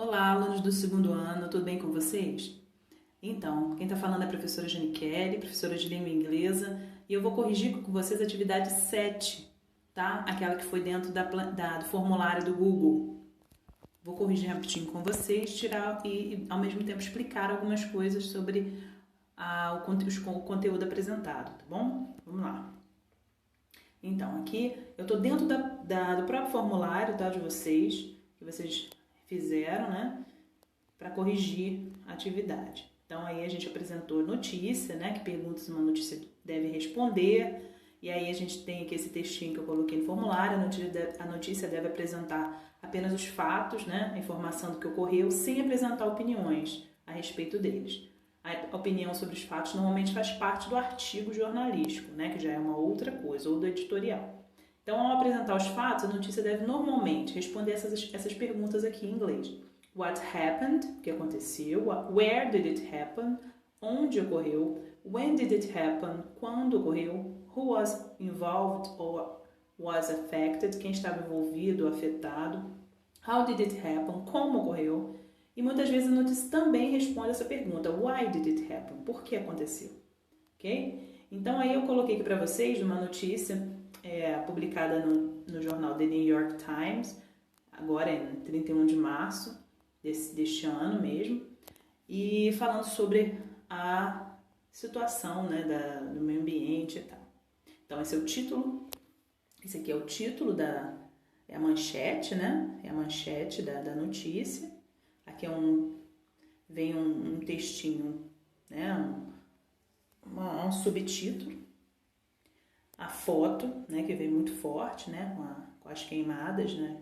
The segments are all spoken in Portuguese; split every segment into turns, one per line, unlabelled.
Olá, alunos do segundo ano, tudo bem com vocês? Então, quem está falando é a professora Jane Kelly, professora de língua inglesa, e eu vou corrigir com vocês a atividade 7, tá? Aquela que foi dentro do formulário do Google. Vou corrigir rapidinho com vocês, tirar e ao mesmo tempo explicar algumas coisas sobre o conteúdo apresentado, tá bom? Vamos lá. Então, aqui eu estou dentro do próprio formulário, tá, de vocês, que vocês fizeram, né, para corrigir a atividade. Então, aí a gente apresentou notícia, né, que pergunta se uma notícia deve responder, e aí a gente tem aqui esse textinho que eu coloquei no formulário, a notícia deve apresentar apenas os fatos, né, a informação do que ocorreu, sem apresentar opiniões a respeito deles. A opinião sobre os fatos normalmente faz parte do artigo jornalístico, né, que já é uma outra coisa, ou do editorial. Então, ao apresentar os fatos, a notícia deve normalmente responder essas perguntas aqui em inglês. What happened? O que aconteceu? Where did it happen? Onde ocorreu? When did it happen? Quando ocorreu? Who was involved or was affected? Quem estava envolvido ou afetado? How did it happen? Como ocorreu? E muitas vezes a notícia também responde essa pergunta. Why did it happen? Por que aconteceu? Ok? Então, aí eu coloquei aqui para vocês uma notícia publicada no jornal The New York Times, agora em 31 de março deste ano mesmo, e falando sobre a situação, né, do meio ambiente e tal. Então, esse é o título, esse aqui é o título é a manchete, né, é a manchete da notícia. Aqui vem um textinho, né, um subtítulo. A foto, né, que vem muito forte, né, com as queimadas, né,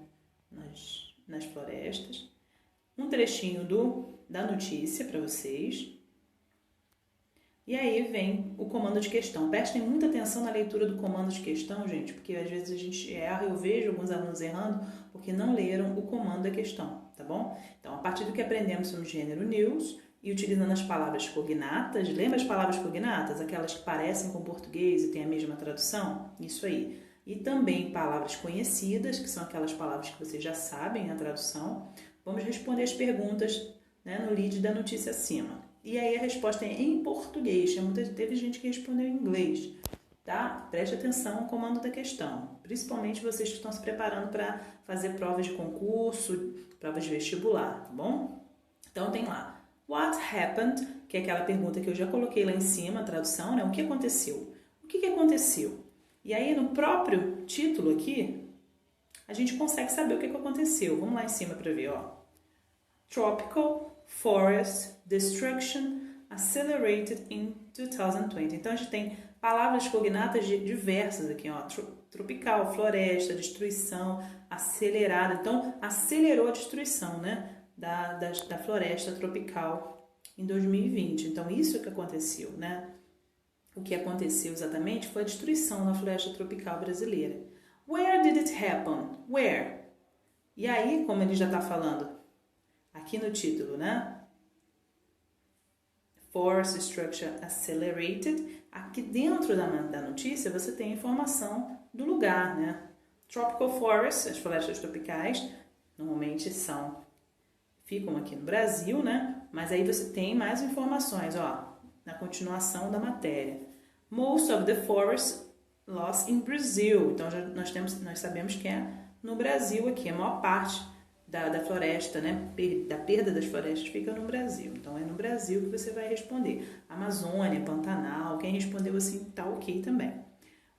nas florestas. Um trechinho da notícia para vocês. E aí vem o comando de questão. Prestem muita atenção na leitura do comando de questão, gente, porque às vezes a gente erra, eu vejo alguns alunos errando porque não leram o comando da questão, tá bom? Então, a partir do que aprendemos sobre o gênero news e utilizando as palavras cognatas, lembra as palavras cognatas? Aquelas que parecem com português e têm a mesma tradução? Isso aí. E também palavras conhecidas, que são aquelas palavras que vocês já sabem a tradução. Vamos responder as perguntas, né, no lead da notícia acima. E aí a resposta é em português. Teve gente que respondeu em inglês, tá? Preste atenção no comando da questão. Principalmente vocês que estão se preparando para fazer provas de concurso, provas de vestibular, tá bom? Então tem lá, what happened, que é aquela pergunta que eu já coloquei lá em cima, a tradução, né? O que aconteceu? O que aconteceu? E aí no próprio título aqui, a gente consegue saber o que aconteceu. Vamos lá em cima para ver, ó. Tropical Forest Destruction Accelerated in 2020. Então, a gente tem palavras cognatas diversas aqui, ó. Tropical, floresta, destruição, acelerada. Então, acelerou a destruição, né, da floresta tropical em 2020. Então, isso que aconteceu, né? O que aconteceu exatamente foi a destruição da floresta tropical brasileira. Where did it happen? Where? E aí, como ele já está falando aqui no título, né? Forest Destruction Accelerated. Aqui dentro da notícia você tem a informação do lugar, né? Tropical Forest, as florestas tropicais, normalmente ficam aqui no Brasil, né? Mas aí você tem mais informações, ó, na continuação da matéria. Most of the forest lost in Brazil. Então nós sabemos que é no Brasil aqui, a maior parte da floresta, né, da perda das florestas fica no Brasil. Então, é no Brasil que você vai responder. Amazônia, Pantanal, quem respondeu assim tá ok também.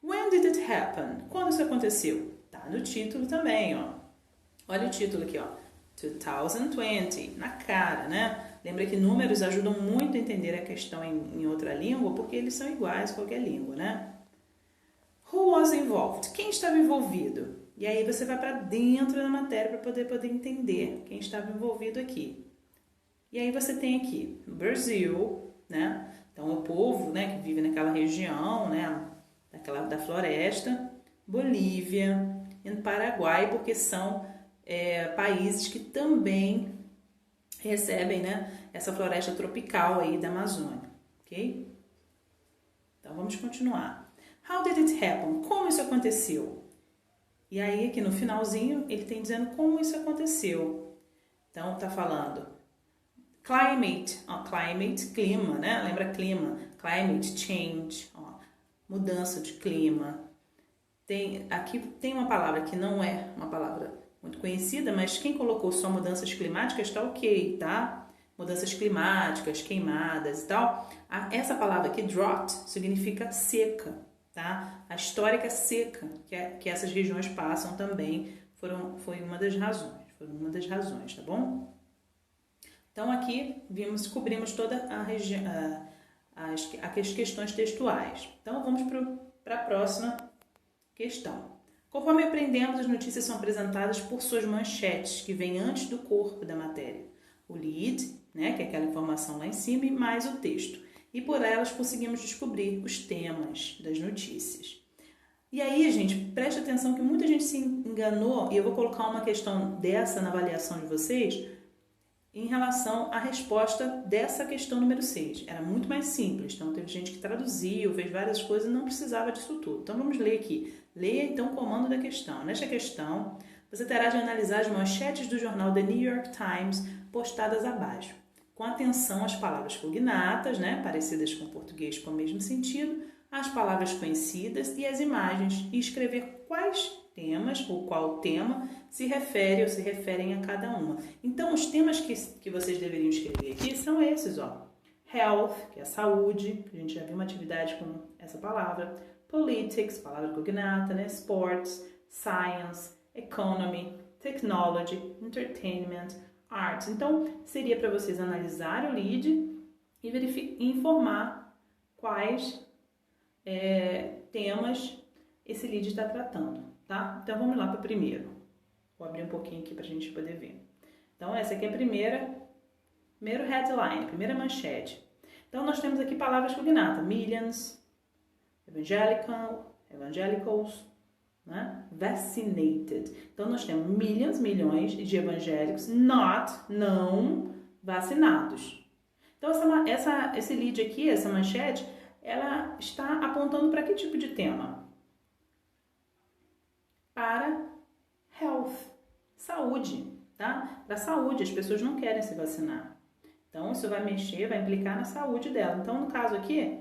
When did it happen? Quando isso aconteceu? Tá no título também, ó. Olha o título aqui, ó. 2020, na cara, né? Lembra que números ajudam muito a entender a questão em outra língua, porque eles são iguais a qualquer língua, né? Who was involved? Quem estava envolvido? E aí você vai para dentro da matéria para poder entender quem estava envolvido aqui. E aí você tem aqui no Brasil, né? Então o povo, né, que vive naquela região, né, da floresta, Bolívia e Paraguai, porque são países que também recebem, né, essa floresta tropical aí da Amazônia, ok? Então vamos continuar. How did it happen? Como isso aconteceu? E aí, aqui no finalzinho, ele tem dizendo como isso aconteceu. Então, tá falando climate, ó, climate, clima, né? Lembra clima? Climate change, ó, mudança de clima. Aqui tem uma palavra que não é uma palavra muito conhecida, mas quem colocou só mudanças climáticas está ok, tá? Mudanças climáticas, queimadas e tal. Essa palavra aqui, drought, significa seca, tá? A histórica seca que essas regiões passam também foi uma das razões, tá bom? Então aqui cobrimos toda as questões textuais. Então vamos para a próxima questão. Conforme aprendemos, as notícias são apresentadas por suas manchetes, que vêm antes do corpo da matéria. O lead, né, que é aquela informação lá em cima, e mais o texto. E por elas conseguimos descobrir os temas das notícias. E aí, gente, preste atenção que muita gente se enganou, e eu vou colocar uma questão dessa na avaliação de vocês, em relação à resposta dessa questão número 6. Era muito mais simples, então teve gente que traduziu, fez várias coisas e não precisava disso tudo. Então vamos ler aqui. Leia então o comando da questão. Nesta questão, você terá de analisar as manchetes do jornal The New York Times postadas abaixo, com atenção às palavras cognatas, né, parecidas com o português com o mesmo sentido, às palavras conhecidas e às imagens, e escrever quais temas ou qual tema se refere ou se referem a cada uma. Então, os temas que vocês deveriam escrever aqui são esses, ó. Health, que é saúde, que a gente já viu uma atividade com essa palavra. Politics, palavra cognata, né? Sports, Science, Economy, Technology, Entertainment, Arts. Então, seria para vocês analisarem o lead e informar quais temas esse lead está tratando, tá? Então, vamos lá para o primeiro. Vou abrir um pouquinho aqui para a gente poder ver. Então, essa aqui é a primeiro headline, primeira manchete. Então, nós temos aqui palavras cognatas. Millions, evangelicals, né? Vaccinated. Então, nós temos milhões de evangélicos não vacinados. Então, esse lead aqui, essa manchete, ela está apontando para que tipo de tema? Para health, saúde, tá? Para saúde, as pessoas não querem se vacinar. Então, isso vai implicar na saúde dela. Então, no caso aqui,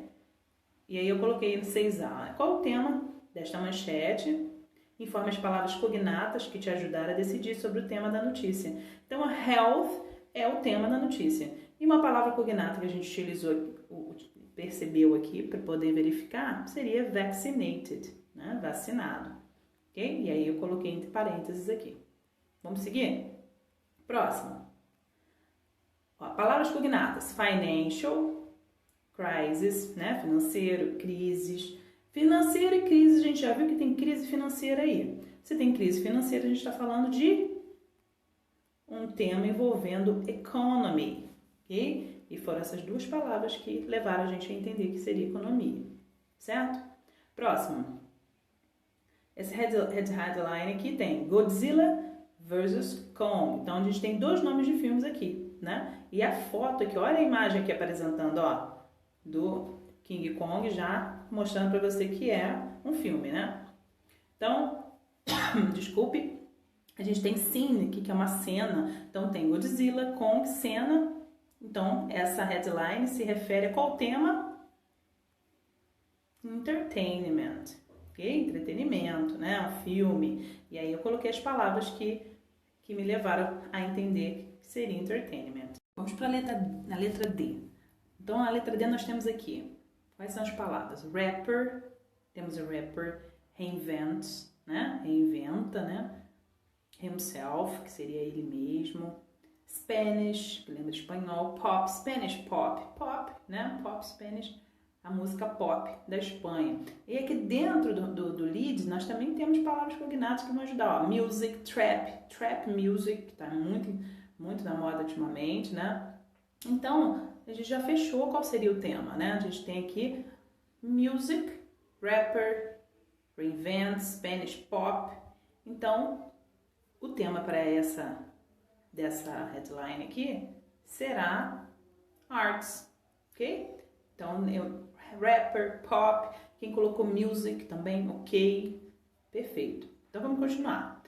e aí eu coloquei no 6A. Qual o tema desta manchete? Informe as palavras cognatas que te ajudaram a decidir sobre o tema da notícia. Então, a health é o tema da notícia. E uma palavra cognata que a gente percebeu aqui para poder verificar seria vaccinated, né? Vacinado. Okay? E aí eu coloquei entre parênteses aqui. Vamos seguir? Próximo. Ó, palavras cognatas. Financial, crisis, né? Financeiro, crises. Financeiro e crise, a gente já viu que tem crise financeira aí. Se tem crise financeira, a gente está falando de um tema envolvendo economy. Ok? E foram essas duas palavras que levaram a gente a entender que seria economia. Certo? Próximo. Esse headline aqui tem Godzilla vs Kong. Então, a gente tem dois nomes de filmes aqui, né? E a foto aqui, olha a imagem aqui apresentando, ó, do King Kong, já mostrando para você que é um filme, né? Então, desculpe, a gente tem scene aqui, que é uma cena. Então, tem Godzilla, Kong, cena. Então, essa headline se refere a qual tema? Entertainment. Okay? Entretenimento, né? Um filme. E aí eu coloquei as palavras que me levaram a entender que seria entertainment. Vamos para a letra D. Então, a letra D nós temos aqui. Quais são as palavras? Rapper, temos o rapper, reinvents, né? Reinventa, né? Himself, que seria ele mesmo. Spanish, que lembra espanhol. Pop, Spanish pop. Pop, né? Pop, Spanish, a música pop da Espanha. E aqui dentro do lead, nós também temos palavras cognatas que vão ajudar. Ó, music, trap music, que está muito na moda ultimamente, né? Então, a gente já fechou qual seria o tema, né? A gente tem aqui music, rapper, reinvent, Spanish pop. Então, o tema para dessa headline aqui será arts, ok? Então, rapper, pop, quem colocou music também, ok, perfeito. Então, vamos continuar.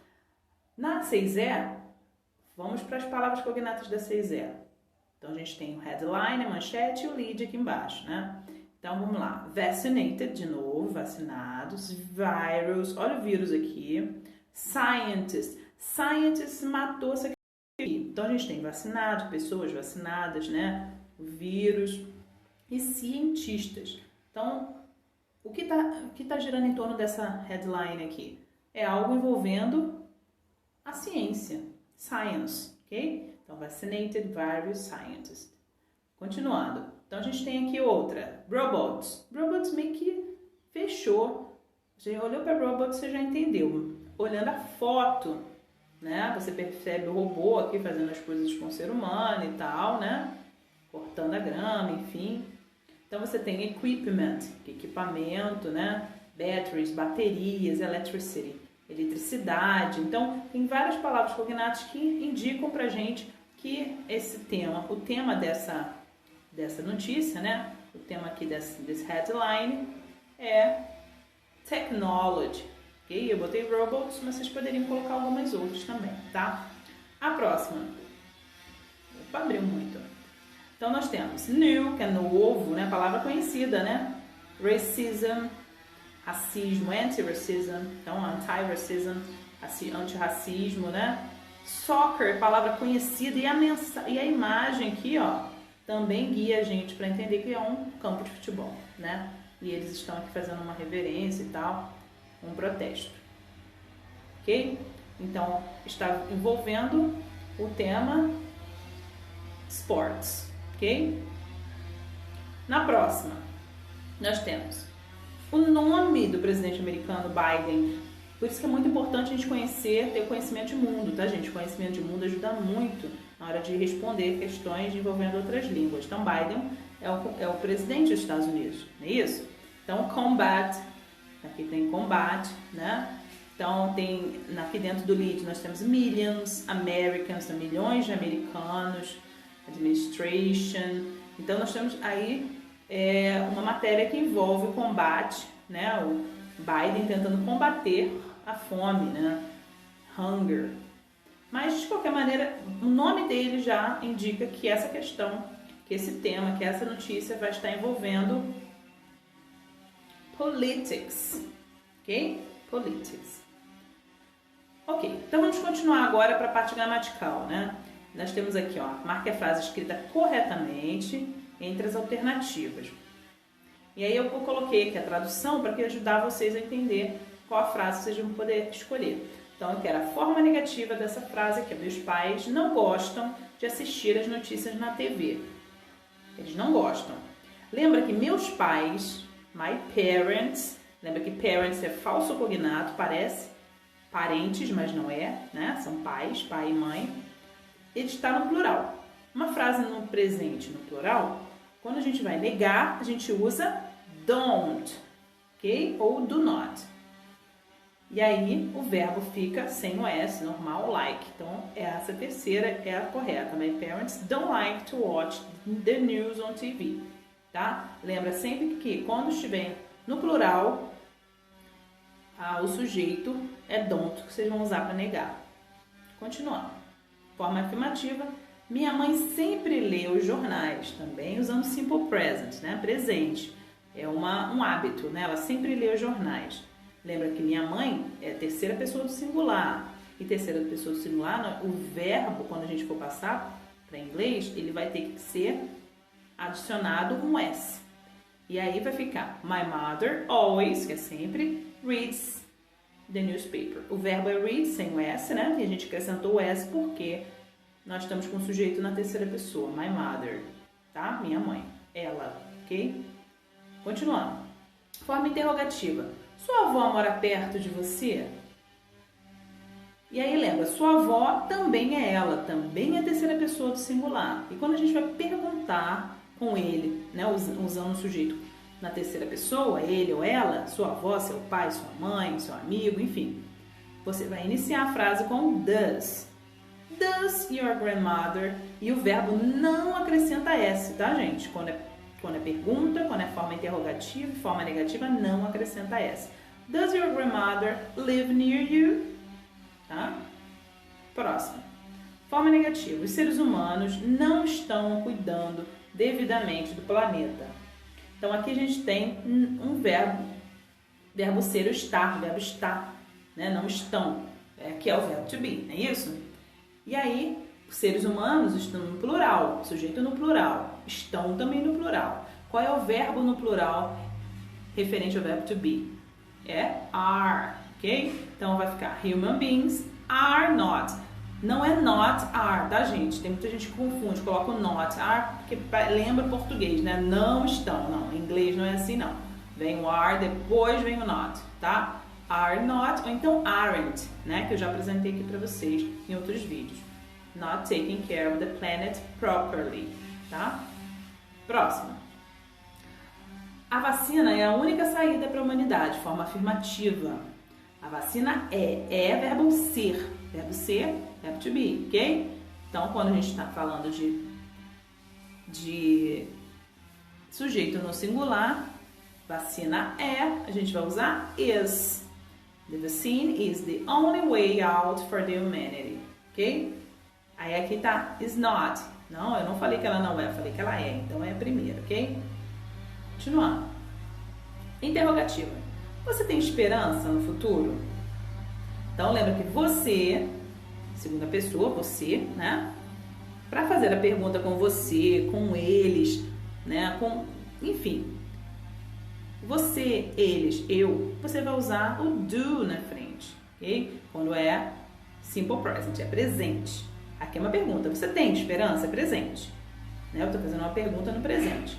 Na 6E, Vamos para as palavras cognatas da 6E. Então, a gente tem o headline, a manchete e o lead aqui embaixo, né? Então, vamos lá. Vaccinated, de novo, vacinados. Virus, olha o vírus aqui. Scientist. Scientist matou essa aqui. Então, a gente tem vacinados, pessoas vacinadas, né? O vírus. E cientistas. Então, o que tá girando em torno dessa headline aqui? É algo envolvendo a ciência. Science, ok? Então, vaccinated, virus, scientist. Continuando. Então, a gente tem aqui outra. Robots. Robots meio que fechou. Você olhou para robots, você já entendeu. Olhando a foto, né? Você percebe o robô aqui fazendo as coisas com o ser humano e tal, né? Cortando a grama, enfim. Então, você tem equipment, equipamento, né? Batteries, baterias, electricity, eletricidade. Então, tem várias palavras cognatas que indicam pra gente que esse tema, o tema dessa notícia, né? O tema aqui desse headline é technology, ok? Eu botei robots, mas vocês poderiam colocar algumas outras também, tá? A próxima. Opa, abriu muito. Então, nós temos new, que é novo, né? Palavra conhecida, né? Racism, racismo, anti-racism. Então, anti-racism, anti-racismo, né? Soccer, palavra conhecida. E a imagem aqui, ó, também guia a gente para entender que é um campo de futebol, né? E eles estão aqui fazendo uma reverência e tal, um protesto. Ok? Então, está envolvendo o tema sports. Ok? Na próxima, nós temos o nome do presidente americano, Biden. Por isso que é muito importante a gente conhecer, ter conhecimento de mundo, tá, gente? Conhecimento de mundo ajuda muito na hora de responder questões envolvendo outras línguas. Então, Biden é o presidente dos Estados Unidos, não é isso? Então, combat, aqui tem combate, né? Então, tem aqui dentro do lead nós temos millions, Americans, milhões de americanos, administration. Então, nós temos aí uma matéria que envolve o combate, né? O Biden tentando combater a fome, né? Hunger. Mas, de qualquer maneira, o nome dele já indica que essa questão, que esse tema, que essa notícia vai estar envolvendo politics, ok? Politics. Ok, então vamos continuar agora para a parte gramatical, né? Nós temos aqui, ó, marque a frase escrita corretamente entre as alternativas. E aí eu coloquei aqui a tradução para ajudar vocês a entender qual a frase vocês vão poder escolher. Então eu quero a forma negativa dessa frase aqui. Meus pais não gostam de assistir as notícias na TV. Eles não gostam. Lembra que meus pais, my parents, lembra que parents é falso cognato, parece parentes, mas não é, né? São pais, pai e mãe. Ele está no plural. Uma frase no presente no plural, quando a gente vai negar, a gente usa don't, ok? Ou do not. E aí o verbo fica sem o S, normal, like. Então, essa terceira é a correta. My parents don't like to watch the news on TV. Tá? Lembra sempre que quando estiver no plural, o sujeito é don't, que vocês vão usar para negar. Continuando. Forma afirmativa. Minha mãe sempre lê os jornais, também usando simple present, né? Presente. É um hábito, né? Ela sempre lê os jornais. Lembra que minha mãe é a terceira pessoa do singular. E terceira pessoa do singular, o verbo, quando a gente for passar para inglês, ele vai ter que ser adicionado um S. E aí vai ficar my mother always, que é sempre, reads the newspaper. O verbo é read sem o S, né? E a gente acrescentou o S porque nós estamos com o sujeito na terceira pessoa. My mother, tá? Minha mãe. Ela, ok? Continuando. Forma interrogativa. Sua avó mora perto de você? E aí lembra, sua avó também é ela, também é a terceira pessoa do singular. E quando a gente vai perguntar com ele, né, usando o sujeito na terceira pessoa, ele ou ela, sua avó, seu pai, sua mãe, seu amigo, enfim, você vai iniciar a frase com does. Does your grandmother? E o verbo não acrescenta S, tá, gente? Quando é pergunta, quando é forma interrogativa, forma negativa, não acrescenta S. Does your grandmother live near you? Tá? Próximo. Forma negativa. Os seres humanos não estão cuidando devidamente do planeta. Então, aqui a gente tem um verbo ser, o estar, o verbo estar, né? Não estão, que é o verbo to be, não é isso? E aí, os seres humanos estão no plural, sujeito no plural, estão também no plural. Qual é o verbo no plural referente ao verbo to be? É are, ok? Então, vai ficar human beings are not. Não é not are, tá, gente? Tem muita gente que confunde, coloca o not are, porque lembra português, né? Não estão, não. Em inglês não é assim, não. Vem o are, depois vem o not, tá? Are not, ou então aren't, né? Que eu já apresentei aqui pra vocês em outros vídeos. Not taking care of the planet properly, tá? Próximo. A vacina é a única saída para a humanidade, forma afirmativa. A vacina é verbo ser, verbo to be, ok? Então, quando a gente está falando de sujeito no singular, vacina a gente vai usar is. The vaccine is the only way out for the humanity, ok? Aí aqui tá is not. Não, eu não falei que ela não é, eu falei que ela é, então é a primeira, ok? Continuando. Interrogativa. Você tem esperança no futuro? Então, lembra que você, segunda pessoa, você, né? Para fazer a pergunta com você, com eles, né? Enfim. Você, eles, eu, você vai usar o do na frente, ok? Quando é simple present, é presente. Aqui é uma pergunta. Você tem esperança? É presente. Né? Eu estou fazendo uma pergunta no presente.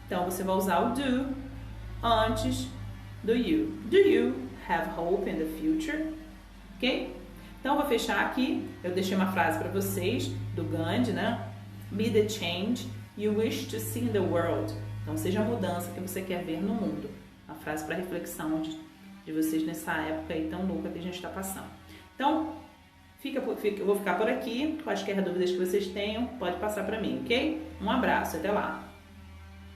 Então, você vai usar o do antes do you. Do you have hope in the future? Ok? Então, eu vou fechar aqui. Eu deixei uma frase para vocês do Gandhi, né? Be the change you wish to see in the world. Então, seja a mudança que você quer ver no mundo. Uma frase para reflexão de vocês nessa época aí tão louca que a gente está passando. Então, eu vou ficar por aqui. Quaisquer dúvidas que vocês tenham, pode passar para mim, ok? Um abraço, até lá!